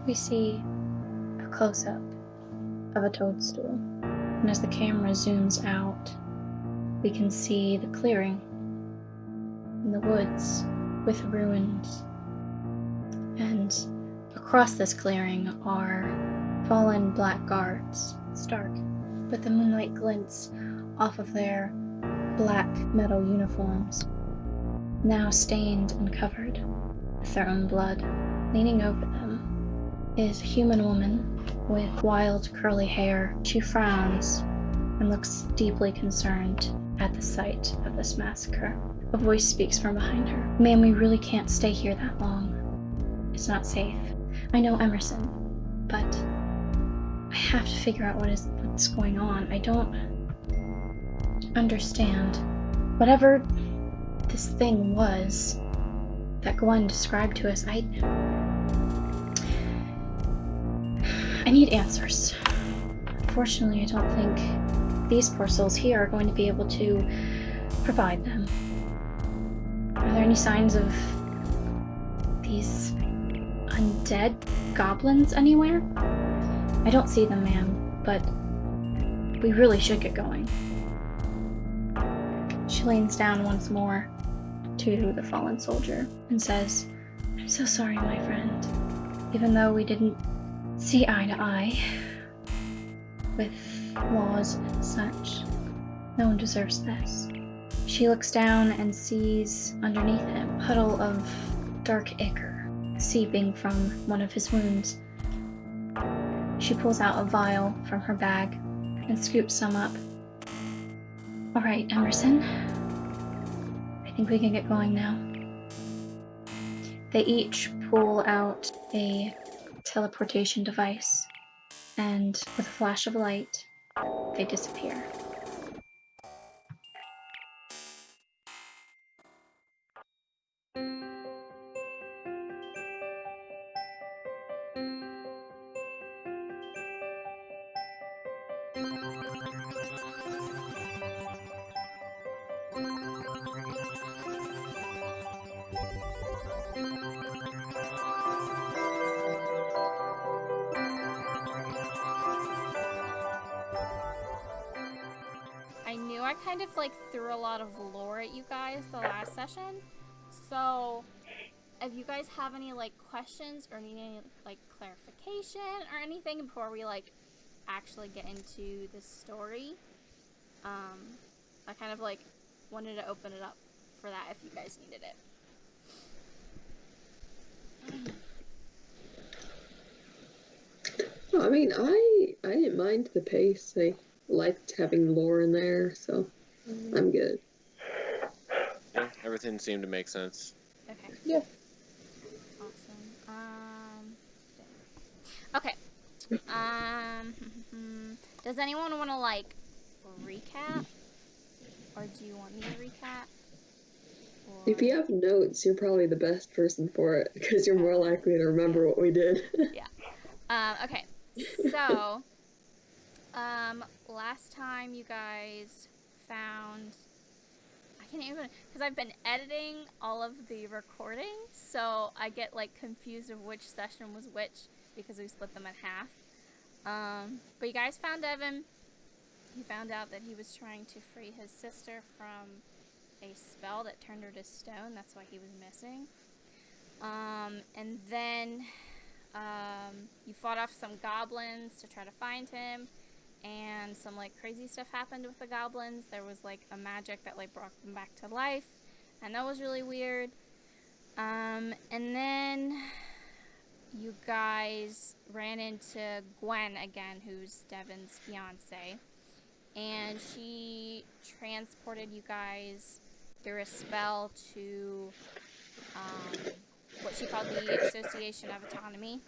We see a close-up of a toadstool, and as the camera zooms out, we can see the clearing in the woods with ruins, and across this clearing are fallen black guards. It's dark, but the moonlight glints off of their black metal uniforms, now stained and covered with their own blood. Leaning over them is a human woman with wild curly hair. She frowns and looks deeply concerned at the sight of this massacre. A voice speaks from behind her. "Ma'am, we really can't stay here that long. It's not safe. I know, Emerson, but I have to figure out what's going on. I don't understand. Whatever this thing was that Gwen described to us, I need answers. Unfortunately, I don't think these poor souls here are going to be able to provide them. Are there any signs of these undead goblins anywhere? I don't see them, ma'am, but we really should get going." She leans down once more to the fallen soldier and says, "I'm so sorry, my friend. Even though we didn't see eye to eye with laws and such, no one deserves this." She looks down and sees underneath him a puddle of dark ichor seeping from one of his wounds. She pulls out a vial from her bag and scoops some up. "All right, Emerson. I think we can get going now." They each pull out a teleportation device, and with a flash of light, they disappear. I kind of threw a lot of lore at you guys the last session, so if you guys have any questions or need any clarification or anything before we actually get into the story, I kind of wanted to open it up for that if you guys needed it. I mean, I didn't mind the pace. I liked having lore in there, so I'm good. Yeah, everything seemed to make sense. Okay. Yeah. Awesome. Okay. Does anyone want to recap, or do you want me to recap? Or... If you have notes, you're probably the best person for it because you're more likely to remember what we did. Yeah. Okay. So, last time you guys found, I can't even, because I've been editing all of the recordings, so I get confused of which session was which because we split them in half. But you guys found Evan. You found out that he was trying to free his sister from a spell that turned her to stone. That's why he was missing. And then you fought off some goblins to try to find him, and some crazy stuff happened with the goblins. There was a magic that brought them back to life, and that was really weird. And then you guys ran into Gwen again, who's Devin's fiance, and she transported you guys through a spell to what she called the Association of Autonomy,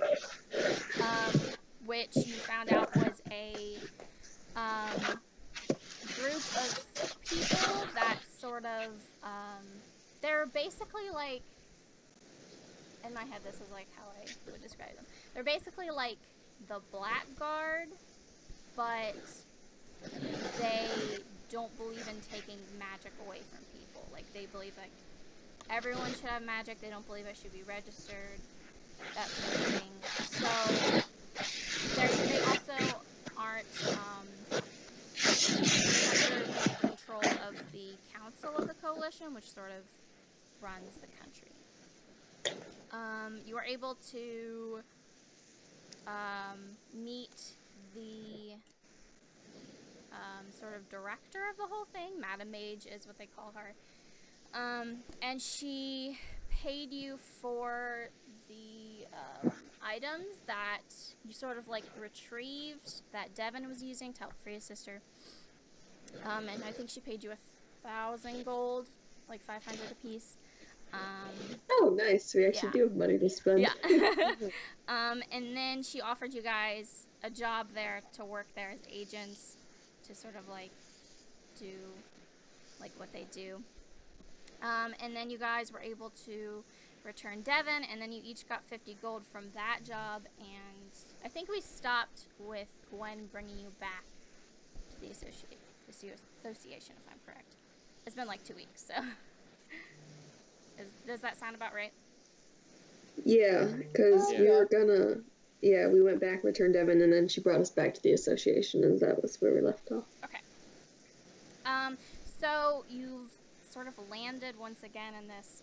which you found out was a group of people that sort of, they're basically in my head this is how I would describe them. They're basically the Blackguard, but they don't believe in taking magic away from people. They believe everyone should have magic. They don't believe it should be registered, that sort of thing. So Coalition, which sort of runs the country. You are able to meet the sort of director of the whole thing. Madam Mage is what they call her. And she paid you for the items that you sort of like retrieved that Devin was using to help free his sister. And I think she paid you 1,000 gold, like 500 apiece. Oh, nice. We actually do have money to spend. Yeah. And then she offered you guys a job there to work there as agents to sort of like do like what they do. And then you guys were able to return Devin, and then you each got 50 gold from that job. And I think we stopped with Gwen bringing you back to the association, if I'm correct. It's been like 2 weeks, so. Does that sound about right? Yeah, because we were gonna... Yeah, we went back, returned Devin, and then she brought us back to the association, and that was where we left off. Okay. So you've sort of landed once again in this,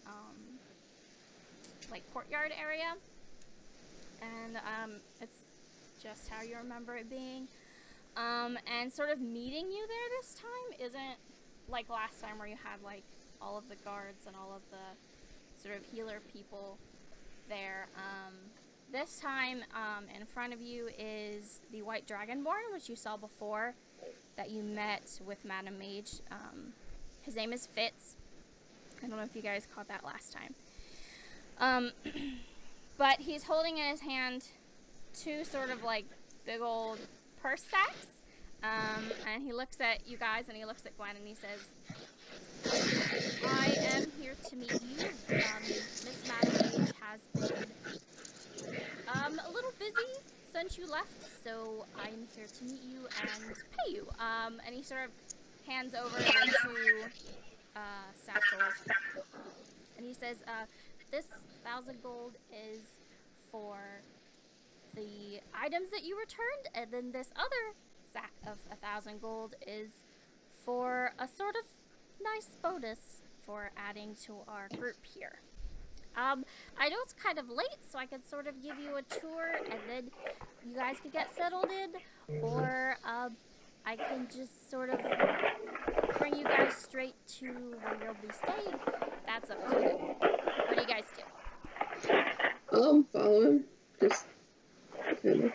like, courtyard area. And, it's just how you remember it being. And sort of meeting you there this time isn't like last time where you had, like, all of the guards and all of the sort of healer people there. This time, in front of you is the White Dragonborn, which you saw before, that you met with Madam Mage. His name is Fitz. I don't know if you guys caught that last time. But he's holding in his hand 2 sort of like big old purse sacks. And he looks at you guys and he looks at Gwen and he says, I am here to meet you. Miss Madam Mage has been a little busy since you left, so I'm here to meet you and pay you. And he sort of hands over the 2 satchels. And he says, this 1,000 gold is for the items that you returned, and then this other sack of 1,000 gold is for a sort of nice bonus for adding to our group here. I know it's kind of late, so I could sort of give you a tour, and then you guys could get settled in, or I can just sort of bring you guys straight to where you'll be staying. That's up to you. What do you guys do? Follow him. Just kind of.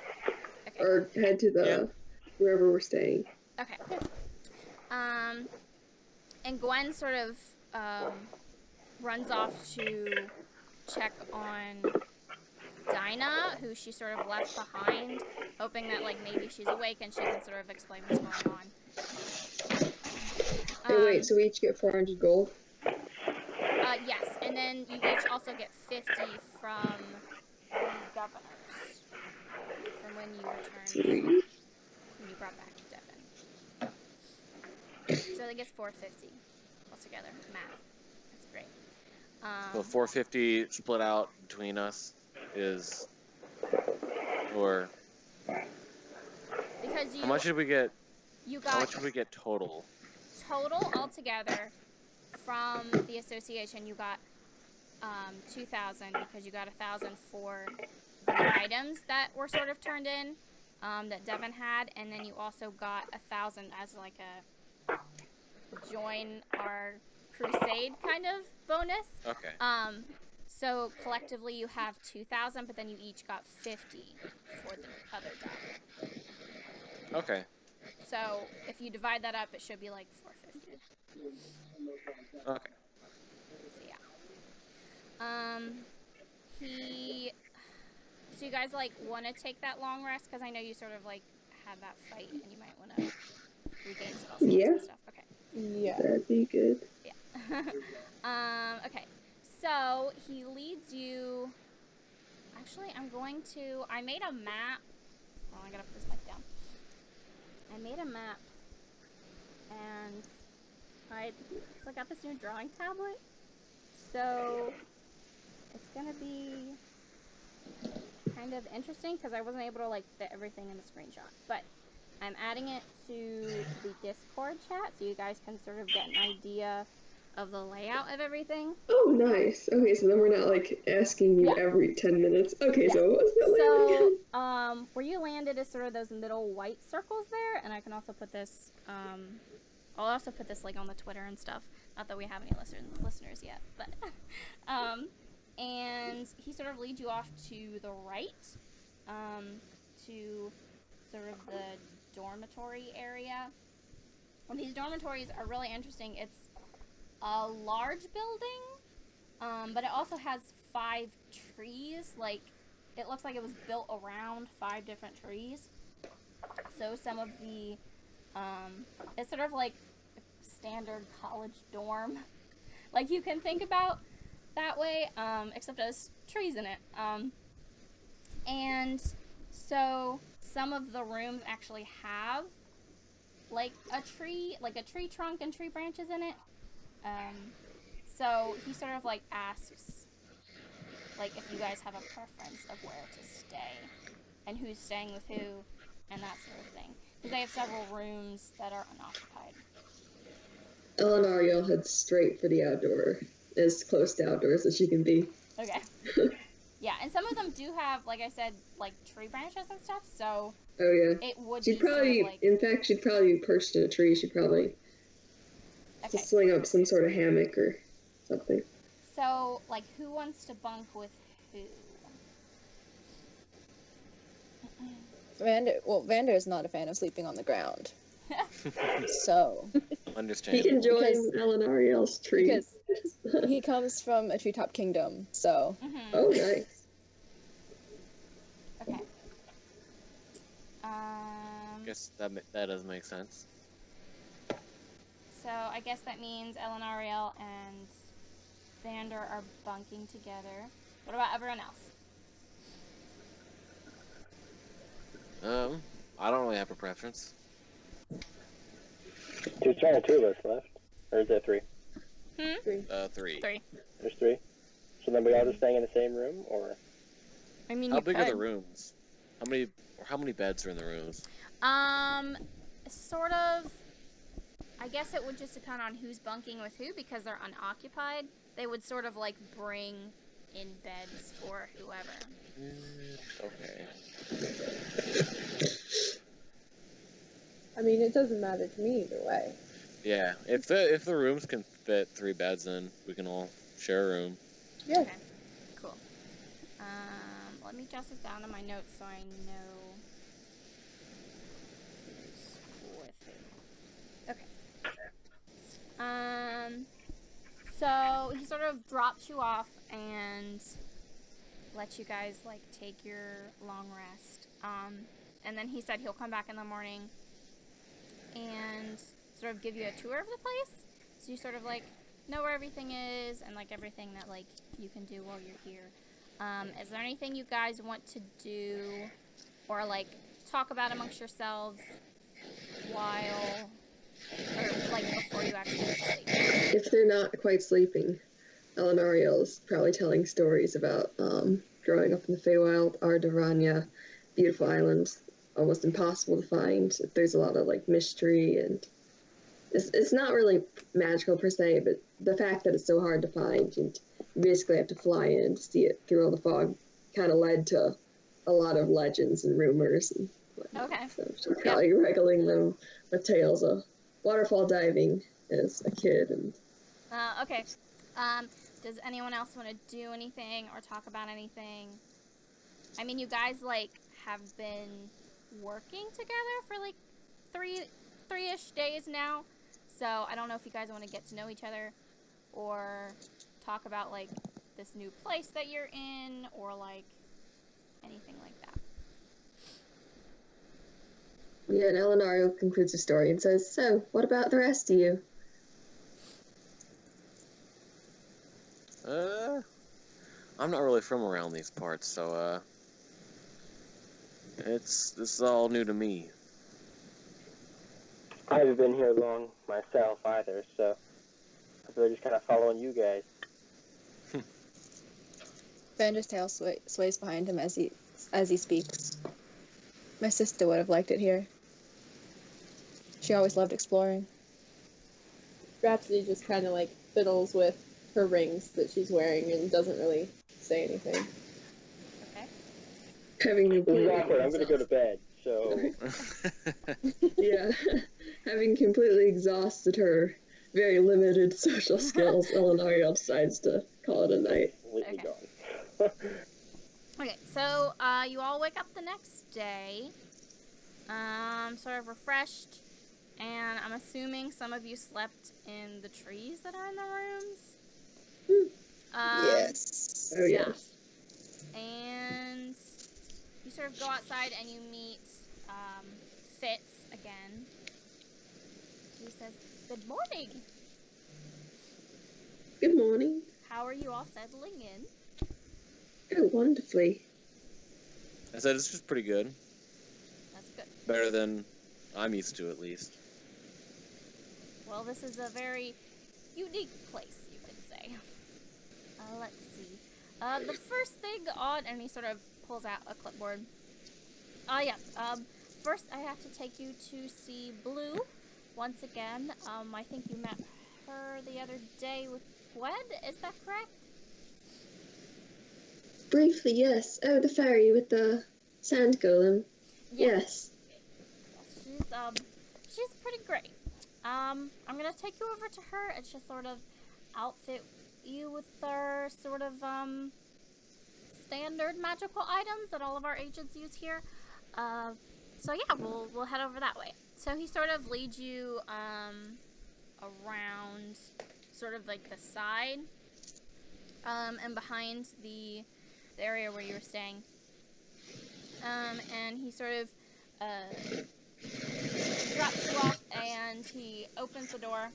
Okay. Or head to the wherever we're staying. Okay. And Gwen sort of runs off to check on Dinah, who she sort of left behind, hoping that like maybe she's awake and she can sort of explain what's going on. Hey, wait, so we each get 400 gold? Yes, and then you each also get 50 from the governors from when you returned, when you brought back Devin. So I guess 450 altogether. Math. That's great. So 450 split out between us is, or because you. How much did we get? You got. How much did we get total? Total altogether from the association, you got 2,000 because you got 1,000 for the items that were sort of turned in that Devin had, and then you also got 1,000 as like a join our crusade kind of bonus. Okay. So collectively you have 2,000, but then you each got 50 for the other job. Okay. So if you divide that up, it should be like 450. Okay. So yeah. So you guys like want to take that long rest because I know you sort of like had that fight and you might want to regain spell slots and stuff. Okay. Yeah. That'd be good. Yeah. Okay. So he leads you. Actually, I made a map. Oh, I gotta put this back down. I made a map, and I got this new drawing tablet. So it's gonna be kind of interesting because I wasn't able to like fit everything in the screenshot, but I'm adding it to the Discord chat so you guys can sort of get an idea of the layout of everything. Oh, nice. Okay, so then we're not like asking you Yeah. every 10 minutes. Okay, Yeah. so what was that layout again? So, where you landed is sort of those middle white circles there, and I can also put this, I'll also put this, like, on the Twitter and stuff. Not that we have any listeners yet, but, and he sort of leads you off to the right, to sort of the dormitory area. And these dormitories are really interesting. It's a large building, but it also has 5 trees. Like, it looks like it was built around 5 different trees. So some of the, it's sort of like a standard college dorm. Like, you can think about that way, except there's trees in it. And so some of the rooms actually have, like, a tree trunk and tree branches in it. So he sort of, like, asks, like, if you guys have a preference of where to stay and who's staying with who and that sort of thing. Because they have several rooms that are unoccupied. Elenariel heads straight for the outdoor, as close to outdoors as she can be. Okay. Yeah, and some of them do have, like I said, like, tree branches and stuff, so Oh, yeah. it would She'd be probably, sort of like... in fact, she'd probably be perched in a tree. She'd probably Okay. just sling up some sort of hammock or something. So, like, who wants to bunk with who? Vander is not a fan of sleeping on the ground. So, Understand. He can join Because- Elenariel's tree. because he comes from a treetop kingdom, so. Mm-hmm. Oh, nice. Okay. Guess that does make sense. So I guess that means Elenariel and Vander are bunking together. What about everyone else? I don't really have a preference. There's only 2 of us left. Or is there 3? 3. 3. There's 3. So then we all just staying in the same room, or? I mean, How you big could. are the rooms? How many beds are in the rooms? Sort of. I guess it would just depend on who's bunking with who, because they're unoccupied. They would sort of, like, bring in beds for whoever. Okay. I mean, it doesn't matter to me either way. Yeah, if the rooms can fit 3 beds, then we can all share a room. Yeah. Okay. Cool. Let me jot this down in my notes so I know who's cool with who. Okay. So he sort of drops you off and lets you guys, like, take your long rest. And then he said he'll come back in the morning and sort of give you a tour of the place. So you sort of, like, know where everything is and, like, everything that, like, you can do while you're here. Is there anything you guys want to do or, like, talk about amongst yourselves while, or, like, before you actually go to sleep? If they're not quite sleeping, Elenariel's probably telling stories about growing up in the Feywild, Ardarania, beautiful island, almost impossible to find. There's a lot of, like, mystery, and it's not really magical per se, but the fact that it's so hard to find and you basically have to fly in to see it through all the fog kind of led to a lot of legends and rumors and whatnot. Okay. So she's probably regaling them with tales of waterfall diving as a kid. And Okay. Does anyone else want to do anything or talk about anything? I mean, you guys, like, have been working together for, like, three-ish days now. So I don't know if you guys want to get to know each other or talk about, like, this new place that you're in or, like, anything like that. yeah, and Elenariel concludes the story and says, "So, what about the rest of you?" I'm not really from around these parts, so this is all new to me. I haven't been here long myself either, so I'm really just kind of following you guys. Vander's tail sways behind him as he speaks. My sister would have liked it here. She always loved exploring. Rhapsody just kind of, like, fiddles with her rings that she's wearing and doesn't really say anything. Okay. Having completely Exactly. I'm gonna go to bed. So Yeah, having completely exhausted her very limited social skills, Elenariel decides to call it a night. completely Okay. gone. Okay, so you all wake up the next day, sort of refreshed, and I'm assuming some of you slept in the trees that are in the rooms. Yes. Oh Yeah. yes. And you sort of go outside and you meet Fitz again. He says, "Good morning. Good morning. How are you all settling in?" Oh, wonderfully. I said it's just pretty good. That's good. Better than I'm used to, at least. Well, this is a very unique place, you could say. Let's see. The first thing on, and he sort of pulls out a clipboard. Yes. First I have to take you to see Blue once again. I think you met her the other day with Gwed, is that correct? Briefly, yes. Oh, the fairy with the sand golem. Yes. She's pretty great. I'm gonna take you over to her and just sort of outfit you with their sort of standard magical items that all of our agents use here. So yeah, we'll head over that way. So he sort of leads you around sort of like the side and behind the area where you were staying. And he sort of drops you off and he opens the door.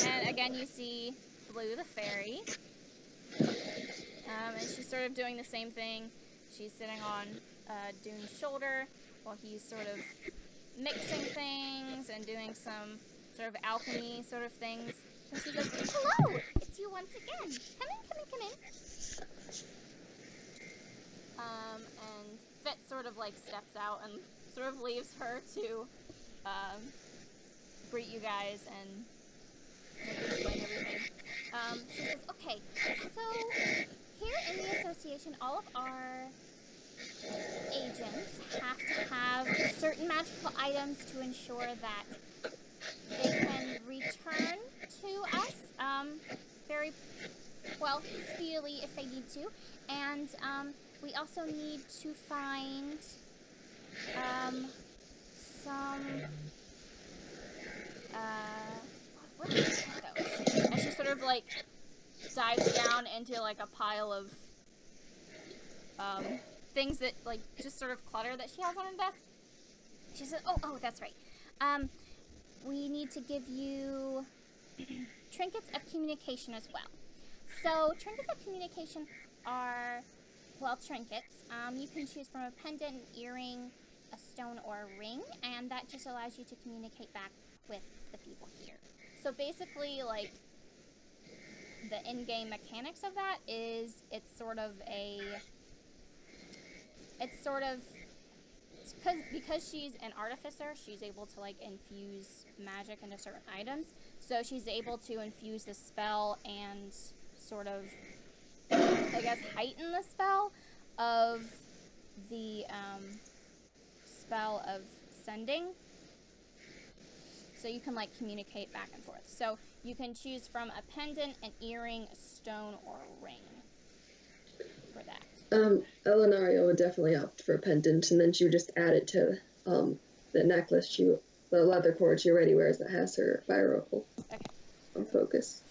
And again you see Blue the fairy. And she's sort of doing the same thing. She's sitting on Dune's shoulder while he's sort of mixing things and doing some sort of alchemy sort of things. And she goes, "Hello! It's you once again. Come in. And Fitz sort of like steps out and sort of leaves her to greet you guys and explain everything. She says, "Okay, so here in the association, all of our agents have to have certain magical items to ensure that they can return to us very well speedily if they need to, and we also need to find some what do you think those?" And she sort of like dives down into like a pile of things that like just sort of clutter that she has on her desk. She said, "Oh, that's right. We need to give you trinkets of communication as well. So trinkets of communication are, well, trinkets. You can choose from a pendant, an earring, a stone, or a ring, and that just allows you to communicate back with the people here. So basically, like, the in-game mechanics of that is because she's an artificer, she's able to like infuse magic into certain items. So she's able to infuse the spell and sort of, I guess, heighten the spell of the spell of sending. So you can like communicate back and forth. So you can choose from a pendant, an earring, a stone, or a ring for that. Elenariel would definitely opt for a pendant, and then she would just add it to the necklace the leather cord she already wears that has her fire opal on focus.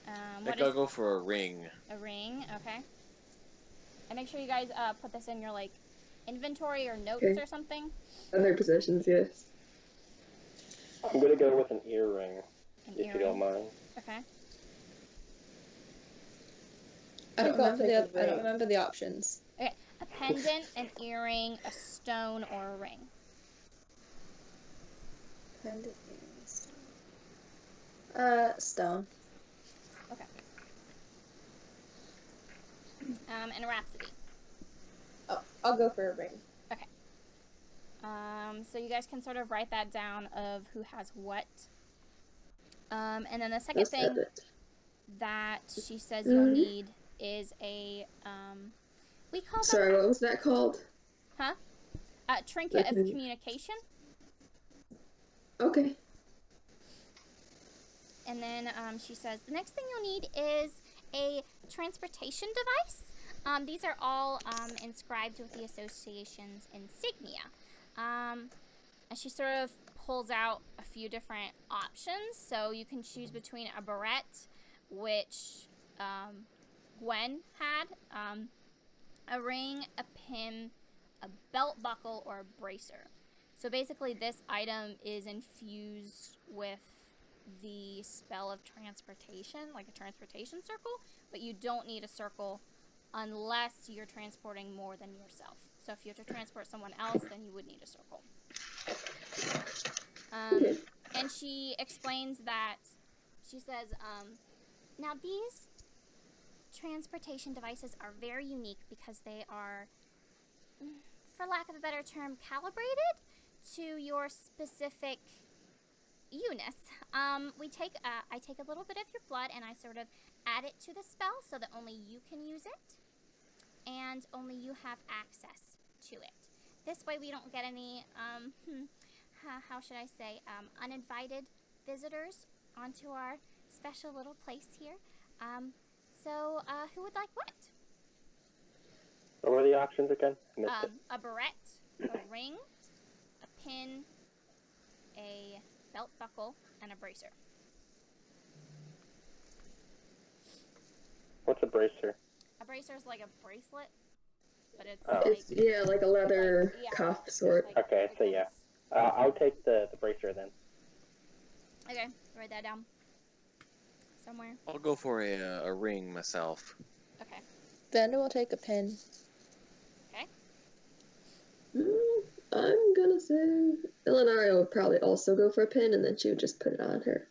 I think I'll go for a ring. A ring, okay. And make sure you guys put this in your like inventory or notes or something. Other possessions, yes. I'm gonna go with an earring, if you don't mind. Okay. I don't remember the options. Okay, a pendant, an earring, a stone, or a ring. Pendant, earring, stone. Stone. Okay. And a Rhapsody. Oh, I'll go for a ring. Okay. So you guys can sort of write that down of who has what. And then the second Let's thing add it. that she says you'll need is a, we call them... Sorry, what was that called? Huh? Trinket of communication. Okay. And then she says the next thing you'll need is a transportation device. These are all inscribed with the association's insignia. And she sort of pulls out a few different options. So you can choose between a barrette, which Gwen had, a ring, a pin, a belt buckle, or a bracer. So basically this item is infused with the spell of transportation, like a transportation circle, but you don't need a circle unless you're transporting more than yourself. So if you have to transport someone else, then you would need a circle. And she explains that, she says, now these transportation devices are very unique because they are, for lack of a better term, calibrated to your specific you-ness. I take a little bit of your blood and I sort of add it to the spell so that only you can use it and only you have access to it. This way we don't get any, how should I say, uninvited visitors onto our special little place here. So who would like what? What were the options again? I missed it. A barrette, a ring, a pin, a belt buckle, and a bracer. What's a bracer? A bracer is like a bracelet, but it's It's, yeah, like a leather cuff sort. Okay, so yeah. I'll take the bracer then. Okay, write that down. Somewhere. I'll go for a ring myself. Okay. Vander will take a pin. Okay. I'm gonna say Elenariel would probably also go for a pin, and then she would just put it on her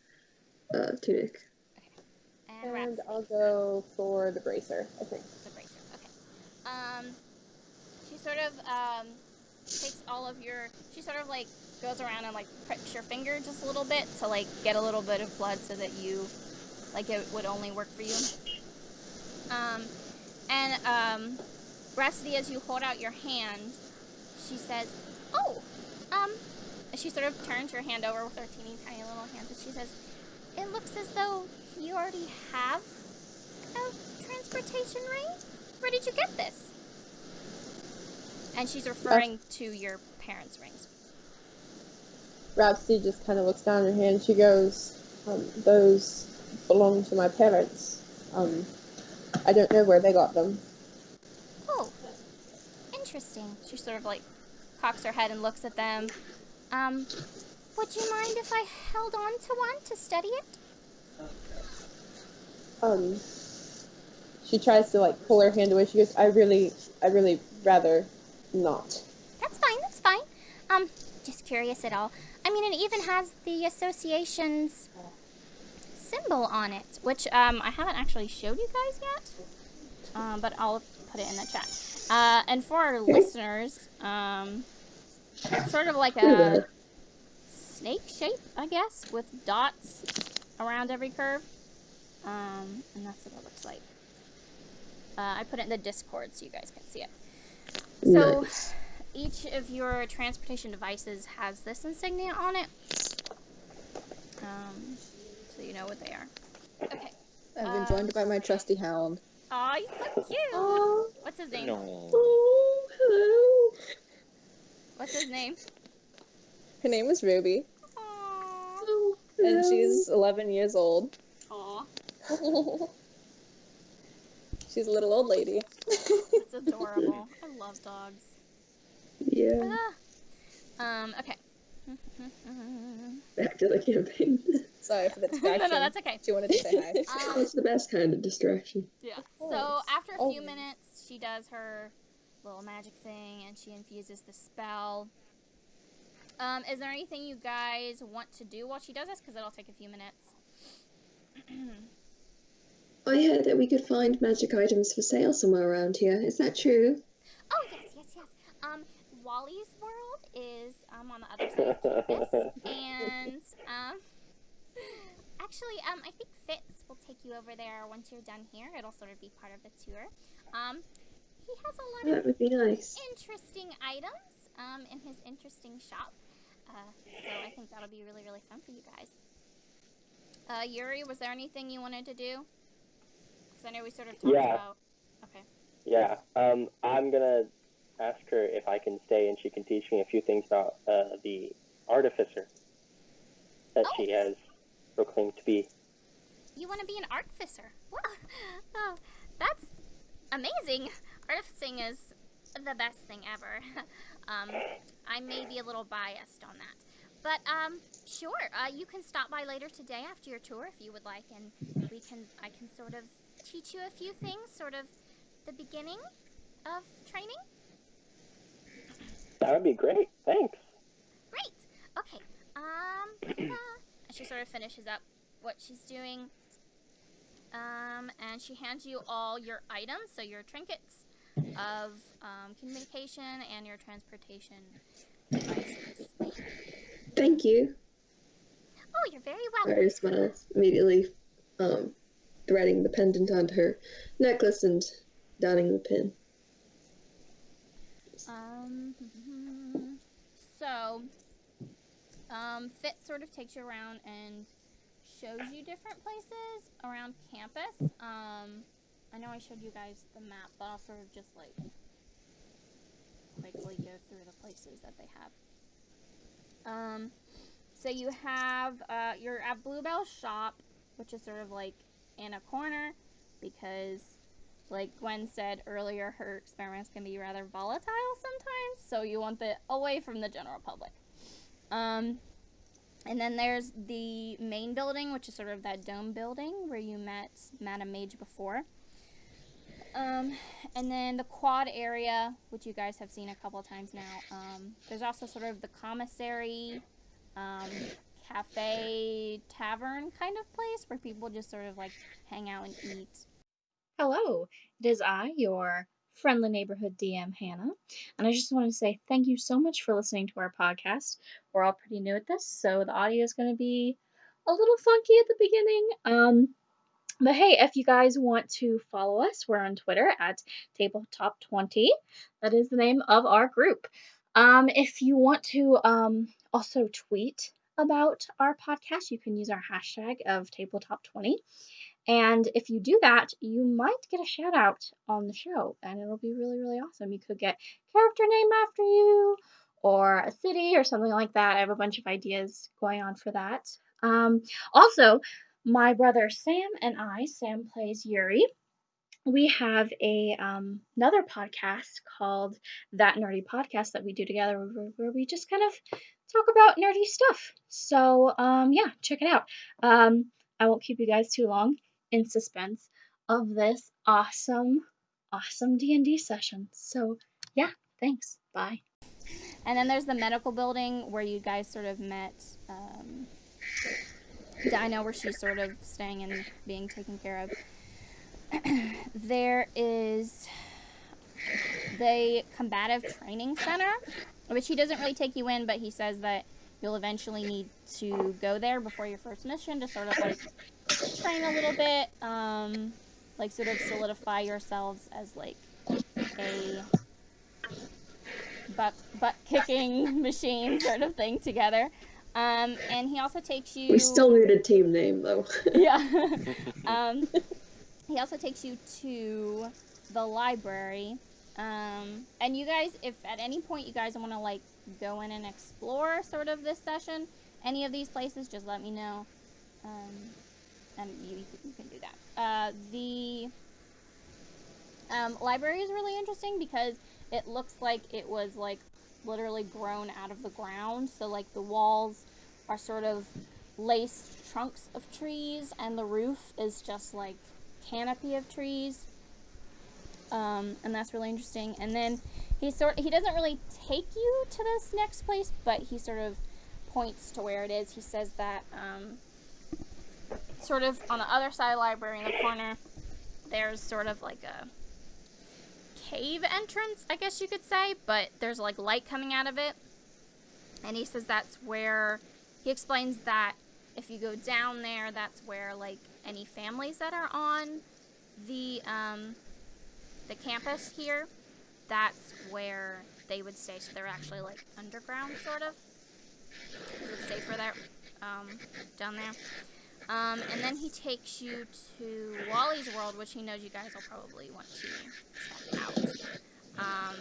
tunic. Okay. And Rhapsody. I'll go for the bracer, I think. The bracer. Okay. She sort of takes all of your. She sort of like goes around and like pricks your finger just a little bit to like get a little bit of blood so that you, like, it would only work for you. And Rhapsody, as you hold out your hand, she says, "Oh, she sort of turns her hand over with her teeny tiny little hands, and she says, "It looks as though you already have a transportation ring. Where did you get this?" And she's referring to your parents' rings. Rhapsody just kind of looks down at her hand. She goes, those belong to my parents. I don't know where they got them. Oh, interesting. She sort of like cocks her head and looks at them. Would you mind if I held on to one to study it? She tries to like pull her hand away. She goes, I really rather not. That's fine, just curious at all. I mean, it even has the association's symbol on it, which I haven't actually showed you guys yet, but I'll put it in the chat. And for our listeners, it's sort of like a snake shape, I guess, with dots around every curve. And that's what it looks like. I put it in the Discord so you guys can see it. So, Nice. each of your transportation devices has this insignia on it. So you know what they are. Okay. I've been joined by my trusty hound. Aw, he's so cute! Oh, What's his name? No. hello. What's his name? Her name is Ruby, Aww. Oh, and hello. she's 11 years old. Aw. She's a little old lady. That's adorable. I love dogs. Yeah. Okay. Back to the campaign. Sorry for the distraction. No, that's okay. She wanted to say hi. It's the best kind of distraction. Yeah. course. So after a few Oh. minutes, she does her little magic thing and she infuses the spell. Is there anything you guys want to do while she does this? Because it'll take a few minutes. I heard that we could find magic items for sale somewhere around here. Is that true? Oh, yes. Wally's world is on the other side of campus. And Actually, I think Fitz will take you over there once you're done here. It'll sort of be part of the tour. He has a lot That of would be nice. interesting items in his interesting shop. So I think that'll be really, really fun for you guys. Yuri, was there anything you wanted to do? Because I know we sort of talked about... Okay. Yeah, I'm gonna ask her if I can stay and she can teach me a few things about the artificer that she has proclaimed to be. You want to be an artificer? Oh, that's amazing. Artificing is the best thing ever. I may be a little biased on that. But, sure, you can stop by later today after your tour if you would like, and I can sort of teach you a few things, sort of the beginning of training. That would be great. Thanks. Great. Okay. And she sort of finishes up what she's doing. And she hands you all your items, so your trinkets of communication and your transportation devices. Thank you. Oh, you're very welcome. Aria smiles, immediately threading the pendant onto her necklace and donning the pin. So, Fitz sort of takes you around and shows you different places around campus. I know I showed you guys the map, but I'll sort of just, like, quickly go through the places that they have. So you have, you're at Bluebell's shop, which is sort of, like, in a corner, because, like Gwen said earlier, her experiments can be rather volatile sometimes, so you want it away from the general public. And then there's the main building, which is sort of that dome building where you met Madame Mage before. And then the quad area, which you guys have seen a couple of times now. There's also sort of the commissary, cafe, tavern kind of place where people just sort of like hang out and eat. Hello, it is I, your friendly neighborhood DM, Hannah, and I just wanted to say thank you so much for listening to our podcast. We're all pretty new at this, so the audio is going to be a little funky at the beginning. But hey, if you guys want to follow us, we're on Twitter at Tabletop20. That is the name of our group. If you want to also tweet about our podcast, you can use our hashtag of Tabletop20. And if you do that, you might get a shout out on the show, and it'll be really, really awesome. You could get character name after you, or a city, or something like that. I have a bunch of ideas going on for that. Also, my brother Sam and I, Sam plays Yuri, we have another podcast called That Nerdy Podcast that we do together, where we just kind of talk about nerdy stuff. So, yeah, check it out. I won't keep you guys too long in suspense of this awesome D&D session. So, yeah, thanks. Bye. And then there's the medical building where you guys sort of met Dinah, where she's sort of staying and being taken care of. There is the combative training center, which he doesn't really take you in, but he says that you'll eventually need to go there before your first mission to sort of like train a little bit, like sort of solidify yourselves as like a butt kicking machine sort of thing together. And he also takes you... We still need a team name, though. Yeah. He also takes you to the library. And you guys, if at any point you guys want to, like, go in and explore sort of this session, any of these places, just let me know. And you can do that. The library is really interesting because it looks like it was, like, literally grown out of the ground. So, like, the walls are sort of laced trunks of trees, and the roof is just, like, canopy of trees. And that's really interesting. And then he doesn't really take you to this next place, but he sort of points to where it is. He says that sort of on the other side of the library in the corner, there's sort of like a cave entrance, I guess you could say, but there's like light coming out of it. And he says that's where, he explains that if you go down there, that's where, like, any families that are on the campus here, that's where they would stay. So they're actually, like, underground, sort of. Because it's safer there, down there. And then he takes you to Wally's world, which he knows you guys will probably want to check out.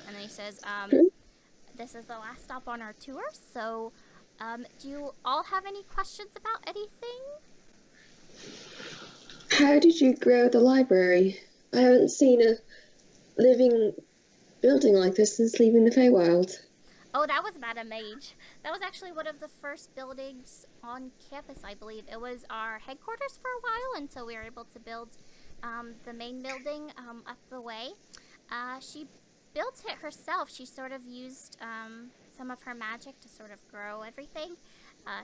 And then he says, this is the last stop on our tour, so, do you all have any questions about anything? How did you grow the library? I haven't seen a living building like this since leaving the Feywild. Oh, that was Madam Mage. That was actually one of the first buildings on campus, I believe. It was our headquarters for a while until we were able to build the main building up the way. She built it herself. She sort of used some of her magic to sort of grow everything.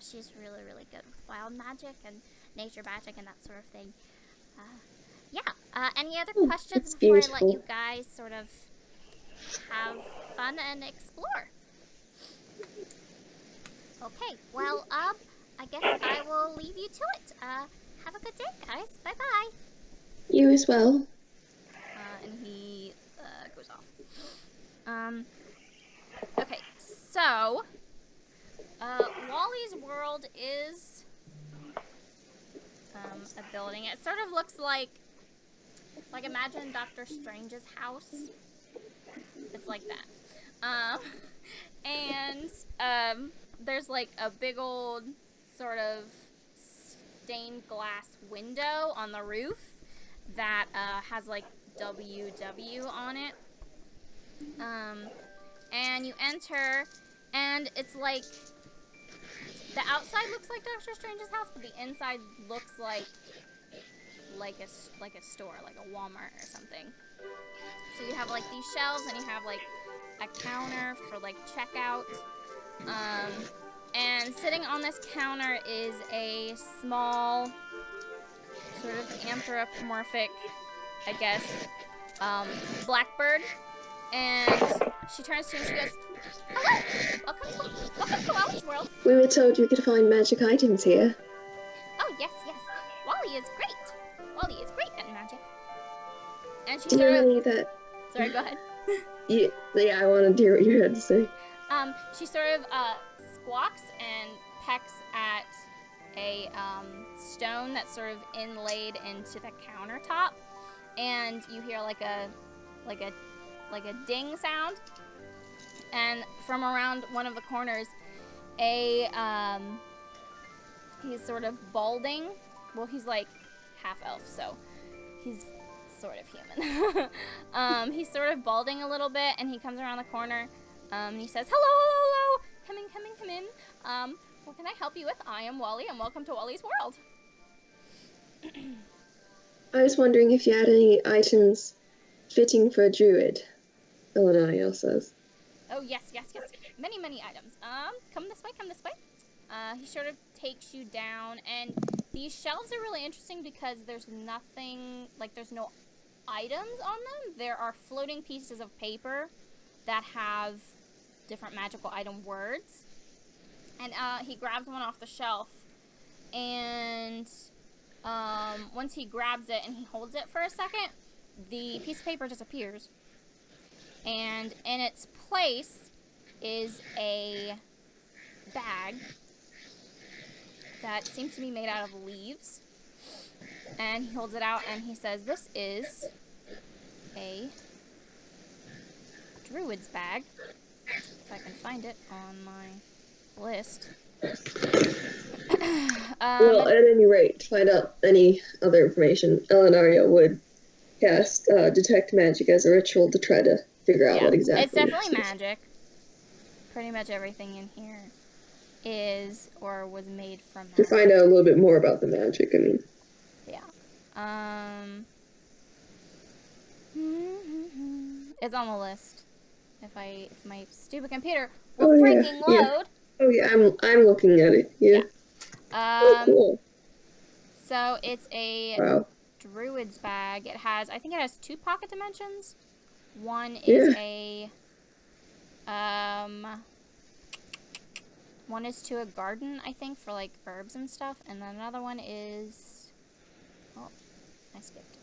She's really, really good with wild magic and nature magic and that sort of thing. Any other questions before I let you guys sort of have fun and explore? Okay, well, I guess I will leave you to it. Have a good day, guys. Bye-bye. You as well. And he goes off. Okay, so Wally's world is a building. It sort of looks like imagine Dr. Strange's house. It's like that. And there's like a big old sort of stained glass window on the roof that has like WW on it. And you enter, and it's like the outside looks like Dr. Strange's house, but the inside looks like a store, like a Walmart or something. So you have like these shelves, and you have like a counter for like checkout. And sitting on this counter is a small, sort of anthropomorphic, I guess, blackbird. And she turns to you and she goes, "Hello! Welcome to Wally's world." We were told you could find magic items here. Oh, yes. Wally is great. Wally is great at magic. And she Do you sort of... need that? Sorry, go ahead. Yeah, I want to hear what you had to say. She sort of squawks and pecks at a stone that's sort of inlaid into the countertop, and you hear like a ding sound, and from around one of the corners, he's sort of balding. Well, he's like half elf, so he's sort of human. He's sort of balding a little bit, and he comes around the corner, and he says, hello, come in. What can I help you with? I am Wally, and welcome to Wally's world. I was wondering if you had any items fitting for a druid, Elenariel says. Oh, yes. Many items. Come this way. He sort of takes you down, and these shelves are really interesting because there's nothing, like there's no items on them. There are floating pieces of paper that have different magical item words. And he grabs one off the shelf, and once he grabs it and he holds it for a second, the piece of paper disappears. And in its place is a bag that seems to be made out of leaves. And he holds it out and he says, this is a druid's bag. If I can find it on my list. Well, at any rate, to find out any other information, Elenariel would cast Detect Magic as a ritual to try to figure out what exactly it's definitely magic. Pretty much everything in here is or was made from magic. To find out a little bit more about the magic, I mean. Yeah. It's on the list. If my stupid computer will freaking load. Yeah. Oh yeah, I'm looking at it. Yeah. Cool. So it's a druid's bag. I think it has 2 pocket dimensions. One is a One is to a garden, I think, for like herbs and stuff, and then another one is... Oh, I skipped.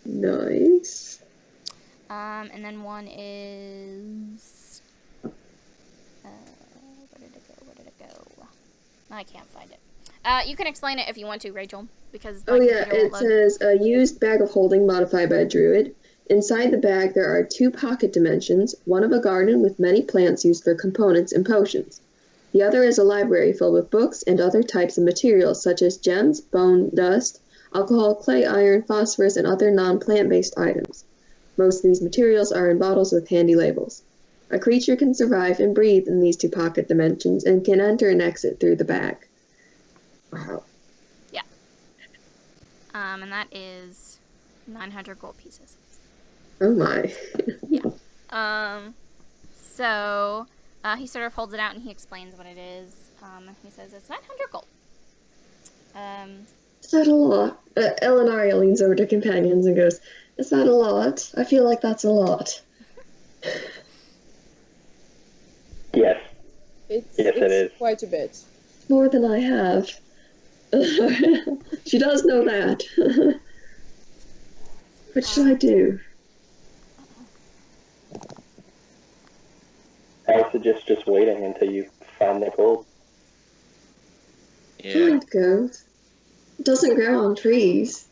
Nice. And then one is... where did it go? I can't find it. You can explain it if you want to, Rachel, because my Oh yeah, computer won't it load. says a used bag of holding modified by a druid. Inside the bag there are 2 pocket dimensions, one of a garden with many plants used for components and potions. The other is a library filled with books and other types of materials such as gems, bone, dust, alcohol, clay, iron, phosphorus, and other non-plant-based items. Most of these materials are in bottles with handy labels. A creature can survive and breathe in these 2 pocket dimensions and can enter and exit through the bag. Wow. Yeah. And that is 900 gold pieces. Oh my. So he sort of holds it out and he explains what it is. He says it's 900 gold. Is that a lot? Elenariel leans over to companions and goes, is that a lot? I feel like that's a lot. Yes. It's Yes, it is. quite a bit. More than I have. She does know that. What should I do? I would suggest just waiting until you find the gold. Yeah. Find gold. It doesn't grow on trees.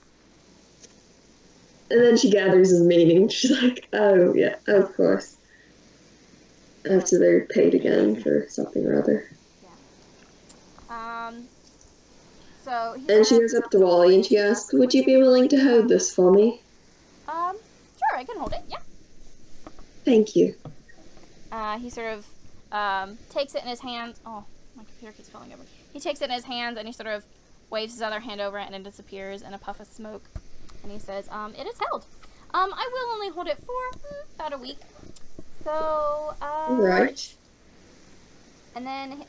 And then she gathers his meaning. She's like, oh yeah, of course. After they're paid again for something or other. So he And she says, goes up to Wally and she asks, would you be willing to hold this for me? sure, I can hold it, yeah. Thank you. He sort of takes it in his hands. Oh, my computer keeps falling over. He takes it in his hands and he sort of waves his other hand over it and it disappears in a puff of smoke. And he says, it is held. I will only hold it for about a week. So, Right. And then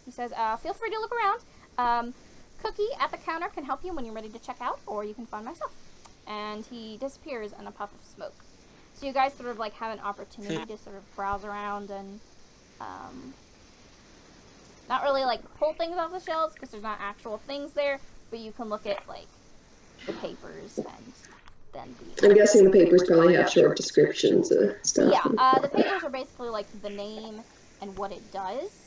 he says, feel free to look around. Cookie at the counter can help you when you're ready to check out, or you can find myself. And he disappears in a puff of smoke. So you guys sort of like have an opportunity to sort of browse around and not really like pull things off the shelves because there's not actual things there, but you can look at like the papers and then the... I'm guessing the papers probably have short descriptions of stuff. Yeah, the papers are basically like the name and what it does.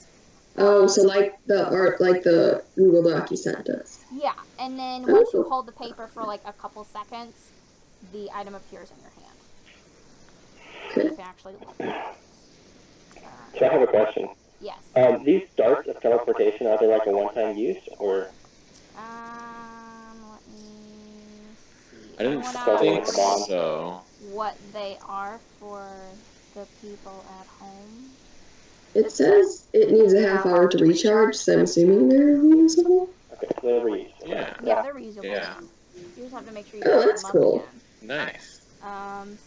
Oh, so like the art, like the Google Doc you sent us. Yeah, and then once you hold the paper for like a couple seconds, the item appears in your hand. So you can actually look at it. So I have a question. Yes. These darts of teleportation, are they like a one-time use, or? Let me see. I didn't wanna think know so. what they are for the people at home. It says it needs a half hour to recharge, so I'm assuming they're reusable. Okay, so they're reusable. Yeah. Yeah, they're reusable. Yeah. You just have to make sure you Oh, pick that's them up cool. again. Nice.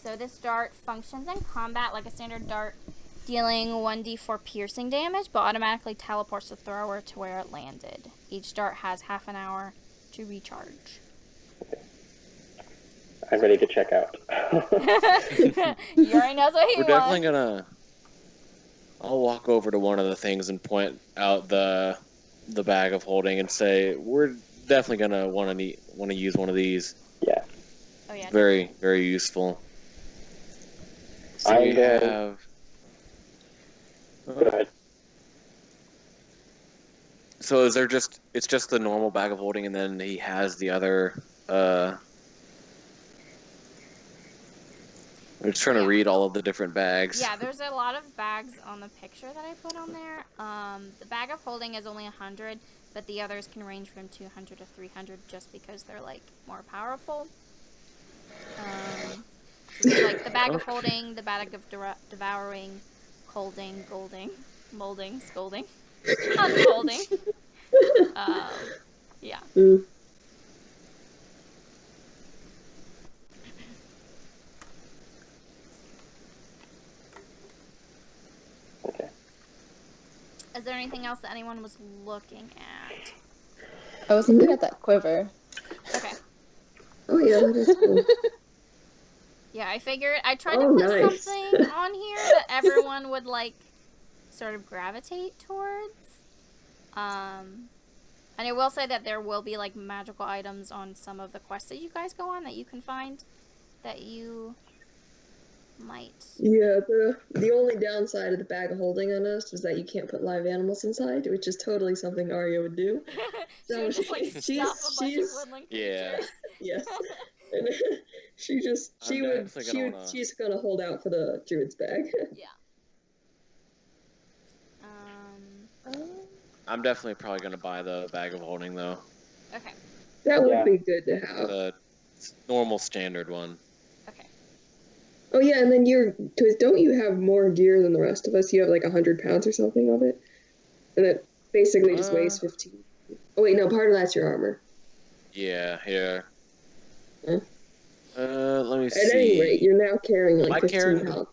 So this dart functions in combat like a standard dart, dealing 1d4 piercing damage, but automatically teleports the thrower to where it landed. Each dart has half an hour to recharge. I'm ready to check out. Yuri knows what he We're wants. definitely gonna... I'll walk over to one of the things and point out the bag of holding and say, we're definitely gonna want to use one of these. Yeah. Oh yeah. Very, very useful. So I'm we going- have... Go ahead. So is there it's just the normal bag of holding and then he has the other, I'm just trying to read all of the different bags. Yeah, there's a lot of bags on the picture that I put on there. The bag of holding is only 100, but the others can range from 200 to 300 just because they're like more powerful. So there's like the bag of holding, the bag of devouring, holding, golding, molding, scolding, unfolding. Yeah. Mm. Okay. Is there anything else that anyone was looking at? I was looking at that quiver. Okay. Oh yeah, that is cool. Yeah, I figured I tried Oh, to put nice. something on here that everyone would like sort of gravitate towards. And I will say that there will be like magical items on some of the quests that you guys go on that you can find that you might. Yeah, the only downside of the bag of holding on us was that you can't put live animals inside, which is totally something Aria would do. She would just like stuff a bunch of woodland creatures. Yes. And she's gonna hold out for the druid's bag. Yeah. I'm definitely probably gonna buy the bag of holding though. Okay. That would be good to have. The normal standard one. Okay. Oh yeah, and then don't you have more gear than the rest of us? You have like 100 pounds or something of it, and it basically just weighs 15. Oh wait, no, part of that's your armor. Yeah. Huh? Let me see. At any rate, you're now carrying like 15 pounds.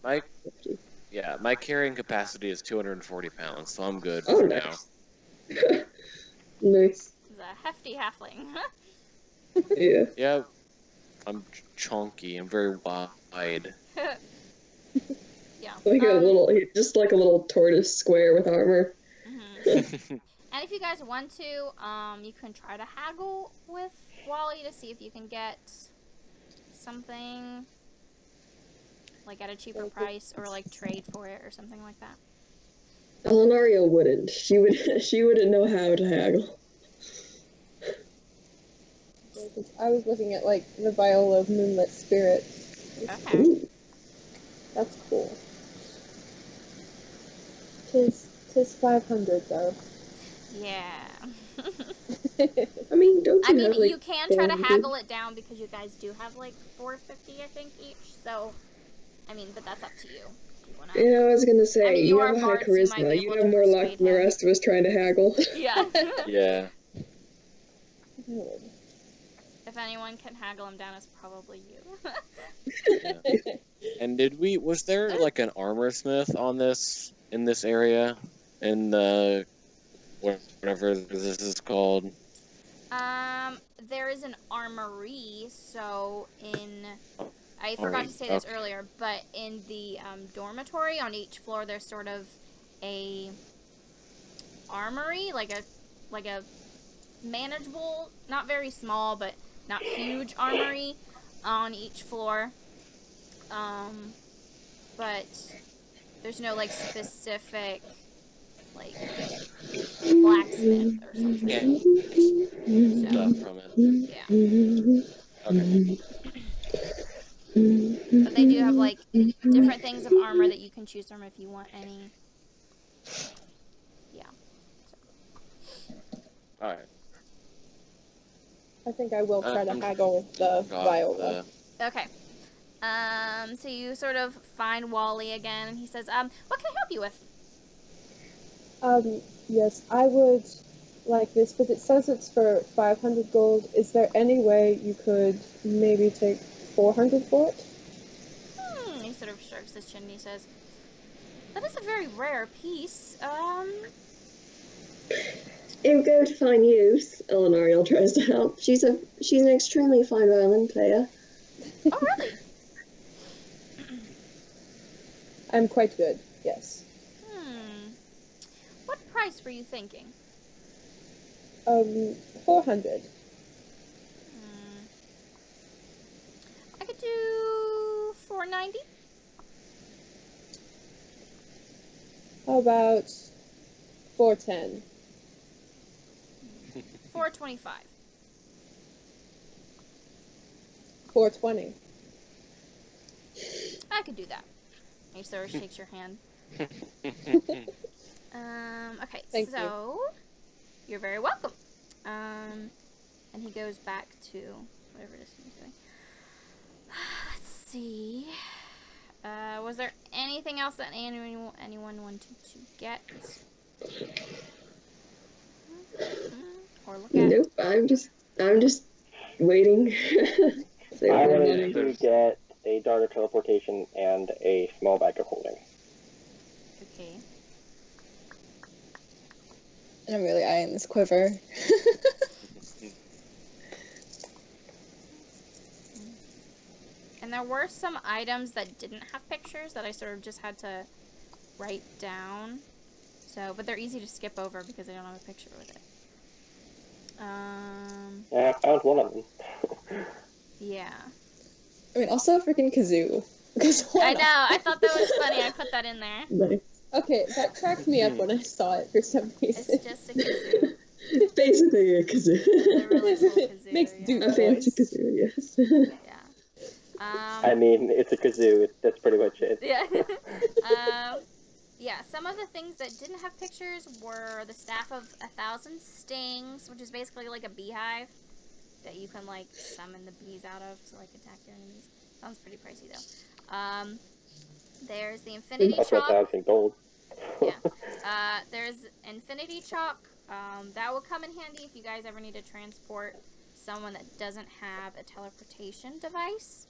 My carrying capacity is 240 pounds, so I'm good for now. Nice. He's a hefty halfling. Yeah. Yeah. I'm chunky. I'm very wide. Yeah. Just like a little tortoise square with armor. Mm-hmm. And if you guys want to, you can try to haggle with Wally to see if you can get something like at a cheaper price or like trade for it or something like that. Elenariel wouldn't. She wouldn't know how to haggle. I was looking at like the vial of moonlit spirits. Okay. Ooh. That's cool. Tis 500 though. Yeah. I mean, you can try to haggle it down because you guys do have like 450, I think, each. So, I mean, but that's up to you. I was gonna say, you have are a high bards, you might charisma. be You able have to more luck persuade than the him. rest of us trying to haggle. Yeah. Yeah. If anyone can haggle him down, it's probably you. Yeah. And was there like an armor smith in this area? In the whatever this is called? There is an armory, so I forgot to say this earlier, but in the dormitory on each floor there's sort of a armory, like a manageable, not very small, but not huge armory on each floor. But there's no like specific like blacksmith or something. Stuff from it. Yeah. Okay. But they do have like different things of armor that you can choose from if you want any. Yeah. All right. I think I will try to haggle the viola. Okay. So you sort of find Wally again, and he says, what can I help you with? Yes, I would like this, but it says it's for 500 gold. Is there any way you could maybe take 400 for it? He sort of strokes his chin and he says, that is a very rare piece. It would go to fine use. Elenariel tries to help. She's an extremely fine violin player. Oh, really? I'm quite good, yes. What price were you thinking? 400. I could do 490. How about 410? 425. 420. I could do that. He sort of shakes your hand. Okay, Thank so you're very welcome. And he goes back to whatever it is he's doing. Let's see. Was there anything else that anyone wanted to get? Or look at? Nope. I'm just waiting. I wanted to get a dart of teleportation and a small bag of holding. Okay. And I'm really eyeing this quiver. And there were some items that didn't have pictures that I sort of just had to write down. So, but they're easy to skip over because they don't have a picture with it. Yeah, I found one of them. Yeah. I mean, also a freaking kazoo. Because why I not? know, I thought that was funny. I put that in there. Nice. Okay, that cracked me up when I saw it for some reason. It's just a kazoo. It's basically a kazoo. It's a really cool kazoo. Makes yeah. do A fancy voice. kazoo, yes. Yeah. I mean, it's a kazoo. That's pretty much it. Yeah. Yeah, some of the things that didn't have pictures were the Staff of 1,000 Stings, which is basically like a beehive that you can, like, summon the bees out of to, like, attack your enemies. Sounds pretty pricey, though. There's the Infinity Also Chalk. 1,000 gold. Yeah. There's Infinity Chalk. That will come in handy if you guys ever need to transport someone that doesn't have a teleportation device.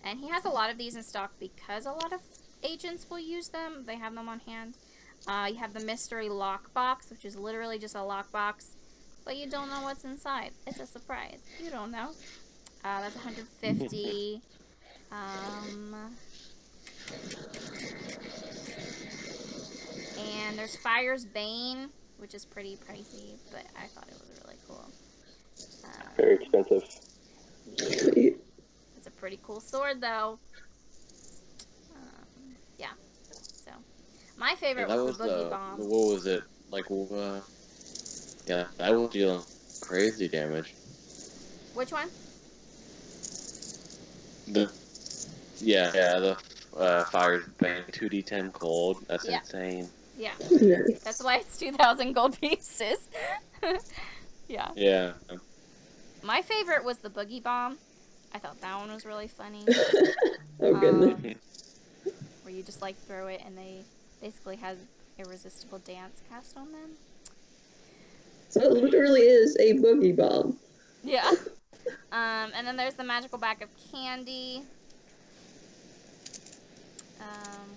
And he has a lot of these in stock because a lot of agents will use them. They have them on hand. You have the Mystery Lockbox, which is literally just a lockbox, but you don't know what's inside. It's a surprise. You don't know. That's 150. And there's Fire's Bane, which is pretty pricey, but I thought it was really cool. Very expensive. Yeah. It's a pretty cool sword, though. Yeah. So, my favorite was the Boogie Bomb. What was it? Like, yeah, that was dealing crazy damage. Which one? The Fire's Bane 2d10 gold. That's insane. Yeah. Nice. That's why it's 2,000 gold pieces. Yeah. Yeah. My favorite was the Boogie Bomb. I thought that one was really funny. Oh, goodness. Where you just, like, throw it and they basically has irresistible dance cast on them. So it literally is a boogie bomb. Yeah. And then there's the magical bag of candy.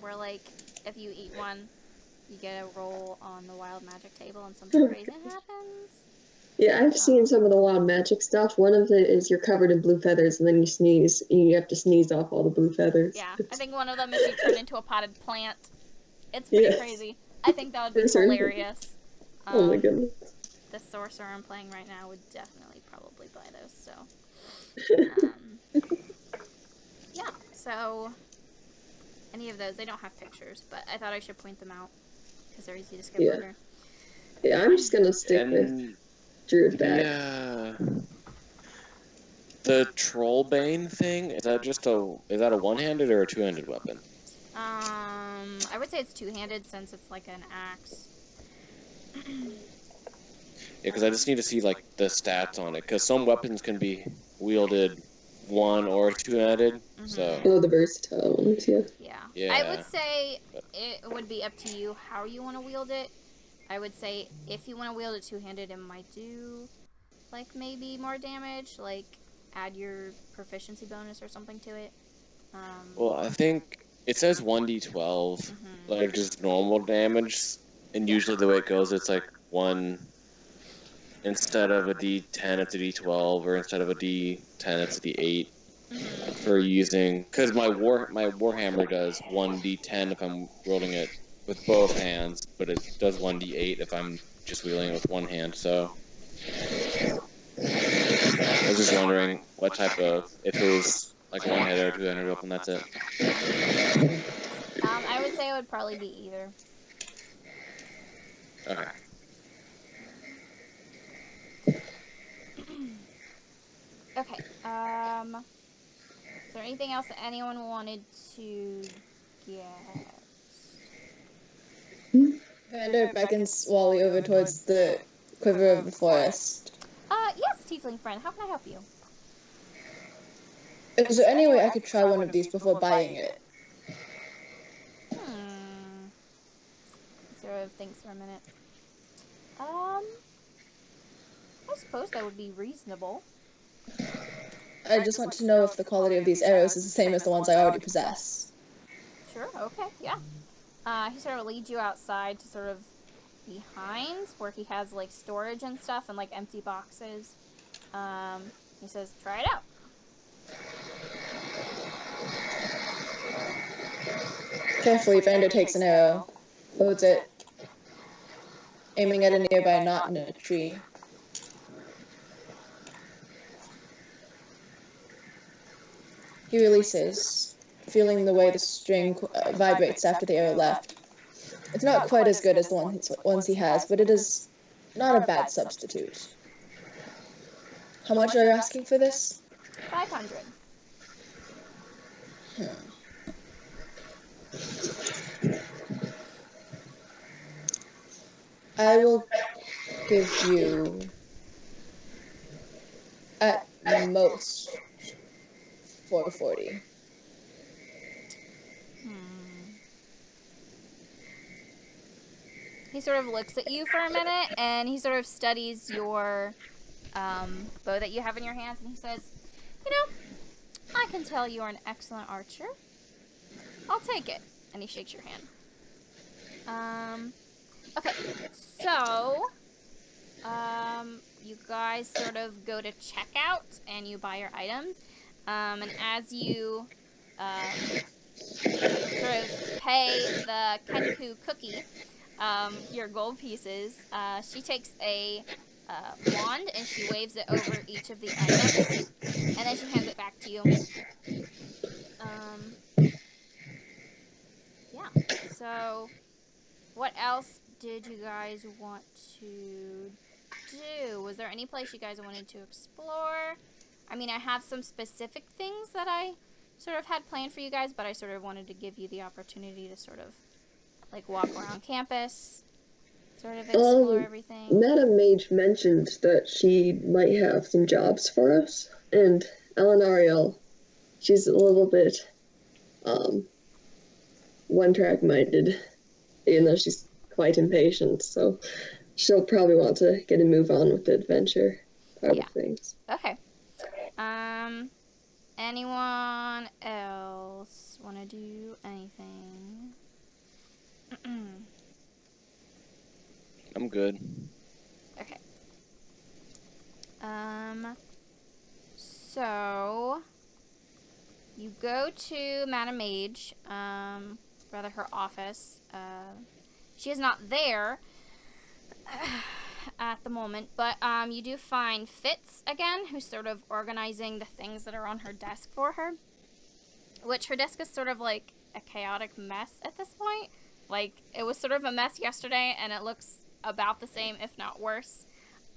Where, like, if you eat one, you get a roll on the wild magic table and something crazy happens. Yeah, I've seen some of the wild magic stuff. One of it is you're covered in blue feathers and then you sneeze and you have to sneeze off all the blue feathers. Yeah, I think one of them is you turn into a potted plant. It's pretty crazy. I think that would be hilarious. Oh my goodness. The sorcerer I'm playing right now would definitely probably buy those, so. Yeah, so any of those, they don't have pictures, but I thought I should point them out because they're easy to skip over. Yeah, I'm just gonna stick with Druid bag. Yeah. The Trollbane thing, is that a one-handed or a two-handed weapon? I would say it's two-handed since it's like an axe. Yeah, because I just need to see, like, the stats on it, because some weapons can be wielded one or two-handed, so... Oh, the versatile ones, yeah. Yeah. I would say it would be up to you how you want to wield it. I would say if you want to wield it two-handed, it might do, like, maybe more damage, like, add your proficiency bonus or something to it. Well, I think it says 1d12, like, just normal damage, and usually the way it goes, it's, like, one... Instead of a D10, it's a D12, or instead of a D10, it's a D8 for using. Because my Warhammer does 1D10 if I'm wielding it with both hands, but it does 1D8 if I'm just wielding it with one hand. So I was just wondering what type of, if it was like a one-handed or two-handed weapon. That's it. I would say it would probably be either. Okay. Okay, is there anything else that anyone wanted to get? Vander beckons Wally over towards the quiver of the forest. Yes, Tiefling friend, how can I help you? Is there any way I could try one of these before buying it? Sort of thinks for a minute. I suppose that would be reasonable. I just want to know if the quality of these arrows is the same as the ones I already possess. Sure, okay, yeah. He sort of leads you outside to sort of behind, where he has, like, storage and stuff and, like, empty boxes. He says, try it out. Carefully, Vander takes an arrow, loads it, aiming at a nearby knot in a tree. He releases, feeling the way the string vibrates after the arrow left. It's not quite as good as the ones he has, but it is not a bad substitute. How much are you asking for this? 500. I will give you, at most, 440. He sort of looks at you for a minute, and he sort of studies your bow that you have in your hands, and he says, "You know, I can tell you're an excellent archer. I'll take it." And he shakes your hand. Okay, so, you guys sort of go to checkout, and you buy your items. And as you sort of pay the Kenku cookie, your gold pieces, she takes a wand and she waves it over each of the items, and then she hands it back to you. Yeah, so what else did you guys want to do? Was there any place you guys wanted to explore? I mean, I have some specific things that I sort of had planned for you guys, but I sort of wanted to give you the opportunity to sort of, like, walk around campus, sort of explore everything. Madam Mage mentioned that she might have some jobs for us, and Elenariel, she's a little bit, one-track minded, even though she's quite impatient, so she'll probably want to get a move on with the adventure part of things. Okay. Anyone else want to do anything? I'm good. Okay. So you go to Madam Mage, rather her office. She is not there at the moment, but you do find Fitz again, who's sort of organizing the things that are on her desk for her, which her desk is sort of like a chaotic mess at this point. Like, it was sort of a mess yesterday, and it looks about the same, if not worse.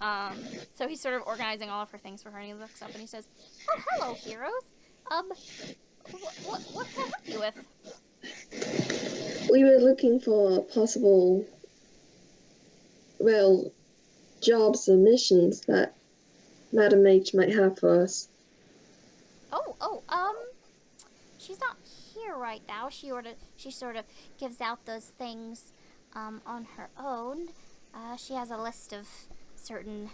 So he's sort of organizing all of her things for her, and he looks up and he says, "Oh, hello, heroes. What can I help you with?" We were looking for possible, jobs and missions that Madam Mage might have for us. She's not here right now. She sort of gives out those things on her own. She has a list of certain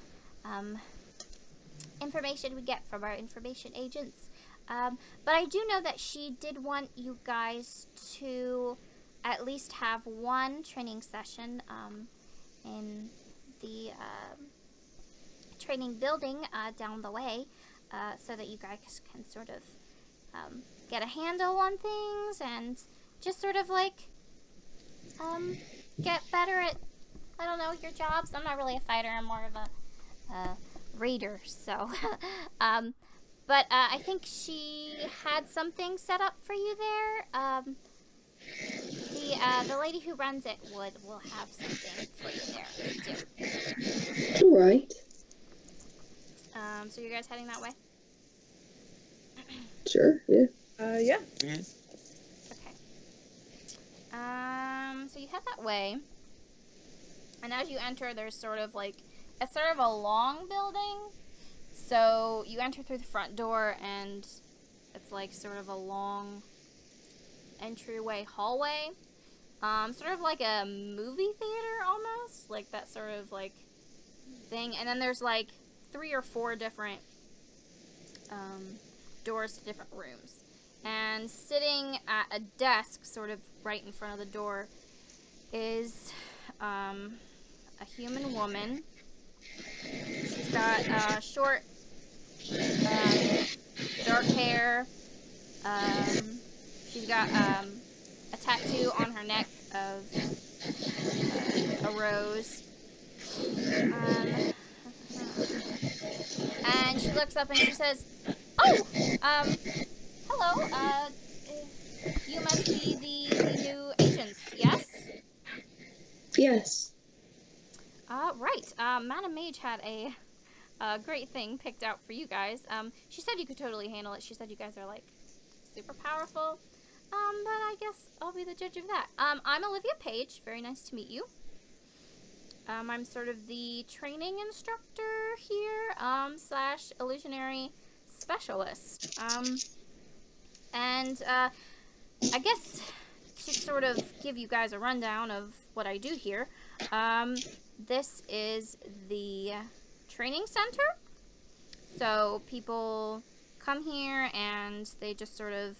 information we get from our information agents. But I do know that she did want you guys to at least have one training session in the training building down the way, so that you guys can sort of get a handle on things and just sort of like get better at, I don't know, your jobs. I'm not really a fighter. I'm more of a raider. So, but I think she had something set up for you there. The lady who runs it will have something for you there too. All right. So you guys heading that way? Sure. Yeah. Yeah. Okay. So you head that way, and as you enter, there's sort of like, it's sort of a long building. So you enter through the front door, and it's like sort of a long entryway hallway. Sort of like a movie theater almost, like that sort of like thing. And then there's like 3 or 4 different doors to different rooms. And sitting at a desk sort of right in front of the door is a human woman. She's got short, dark hair. She's got a tattoo on her neck of a rose. And she looks up and she says, "Oh, hello. You must be the new agents, yes?" Yes. Right. Madam Mage had a great thing picked out for you guys. She said you could totally handle it. She said you guys are, like, super powerful. But I guess I'll be the judge of that. I'm Olivia Page. Very nice to meet you. I'm sort of the training instructor here, slash illusionary specialist. And I guess to sort of give you guys a rundown of what I do here, this is the training center. So people come here and they just sort of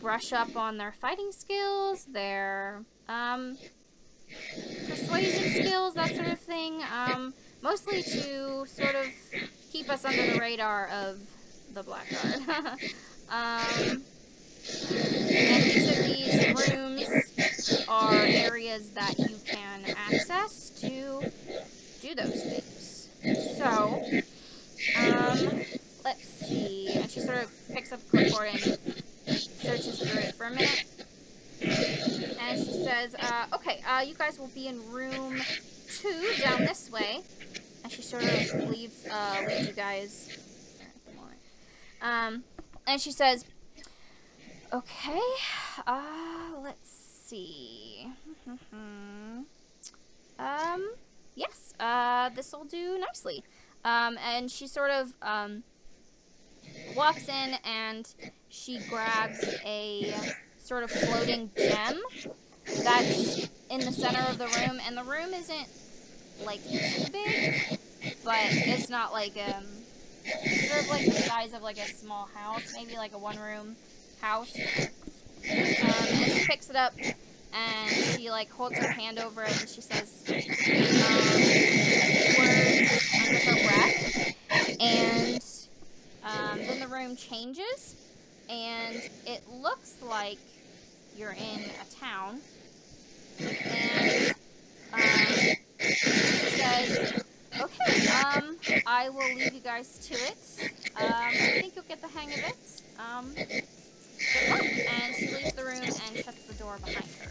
brush up on their fighting skills, their persuasion skills, that sort of thing. Mostly to sort of keep us under the radar of the Blackguard. And each of these rooms are areas that you can access to do those things. So, let's see. And she sort of picks up a clipboard and searches through it for a minute. And she says, okay, you guys will be in room 2 down this way. And she sort of leaves you guys there at the moment. And she says, okay, let's see. Yes, this'll do nicely. And she sort of, walks in and she grabs a sort of floating gem that's in the center of the room, and the room isn't, like, too big, but it's not, like, it's sort of like the size of, like, a small house, maybe, like, a one-room house. And she picks it up, and she, like, holds her hand over it, and she says, words under her breath, and, then the room changes, and it looks like you're in a town, and, she says, okay, I will leave you guys to it. I think you'll get the hang of it. Good luck. And she leaves the room and shuts the door behind her.